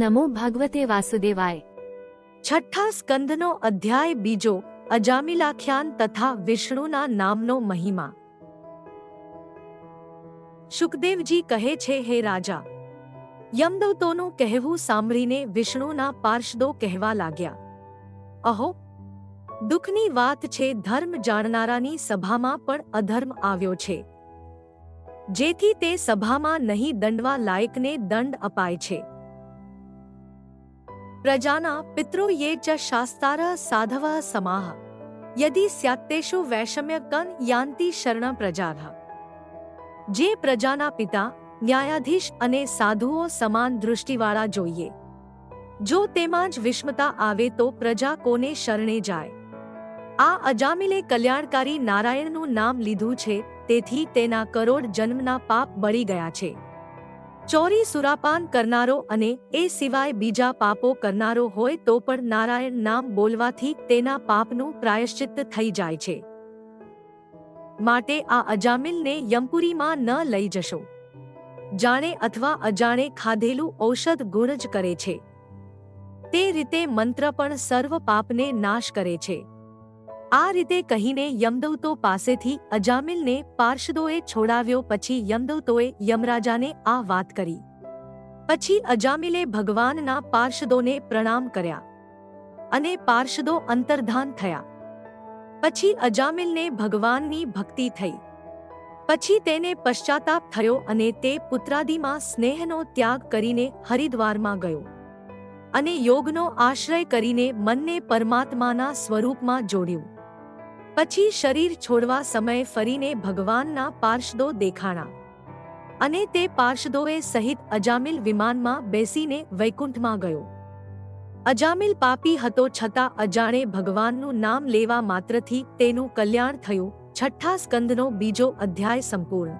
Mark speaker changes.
Speaker 1: નમો ભગવતે વાસુદેવાય।
Speaker 2: છઠ્ઠા સ્કંદનો અધ્યાય બીજો, અજામિલાખ્યાન તથા વિષ્ણુના નામનો મહિમા। શુકદેવજી કહે છે, હે રાજા, યમદૂતોનું કહેવું સાંભળીને વિષ્ણુના પાર્ષદો કહેવા લાગ્યા, અહો, દુઃખની વાત છે, ધર્મ જાણનારાની સભામાં પણ અધર્મ આવ્યો છે, જેથી તે સભામાં નહીં દંડવા લાયકને દંડ અપાય છે। પ્રજાના પિતૃ યે ચ શાસ્તારઃ સાધવઃ સમાહ યદિ સ્યાત્તેષુ વૈષમ્ય કન યાન્તિ શરણ પ્રજાઃ। જે પ્રજાના પિતા, ન્યાયાધીશ અને સાધુઓ સમાન દૃષ્ટિવાળા જોઈએ, જો તેમાં જ વિષમતા આવે તો પ્રજા કોને શરણે જાય। આ અજામિલે કલ્યાણકારી નારાયણનું નામ લીધું છે, તેથી તેના કરોડ જન્મના પાપ બળી ગયા છે। ચોરી, સુરાપાન કરનારો અને એ સિવાય બીજા પાપો કરનારો હોય તો પણ નારાયણ નામ બોલવાથી તેના પાપનું પ્રાયશ્ચિત્ત થઈ જાય છે। માટે આ અજામિલને યમપુરીમાં ન લઈ જશો। જાણે અથવા અજાણે ખાધેલું ઔષધ ગુણ જ કરે છે, તે રીતે મંત્ર પણ સર્વ પાપને નાશ કરે છે। આ રીતે કહીને યમદૂતો પાસેથી અજામિલને પાર્ષદોએ છોડાવ્યો। પછી યમદૂતોએ યમરાજાને આ વાત કરી। પછી અજામિલે ભગવાનના પાર્ષદોને પ્રણામ કર્યા અને પાર્ષદો અંતર્ધાન થયા। પછી અજામિલને ભગવાનની ભક્તિ થઈ। પછી તેને પશ્ચાતાપ થયો અને તે પુત્રાદિમાં સ્નેહનો ત્યાગ કરીને હરિદ્વારમાં ગયો અને યોગનો આશ્રય કરીને મનને પરમાત્માના સ્વરૂપમાં જોડ્યું। પછી શરીર છોડવા સમયે ફરીને ભગવાનના પાર્ષદો દેખાણા અને તે પાર્ષદોએ સહિત અજામિલ વિમાનમાં બેસીને વૈકુંઠમાં ગયો। અજામિલ પાપી હતો, છતાં અજાણે ભગવાનનું નામ લેવા માત્રથી તેનું કલ્યાણ થયું। છઠ્ઠા સ્કંદનો બીજો અધ્યાય સંપૂર્ણ।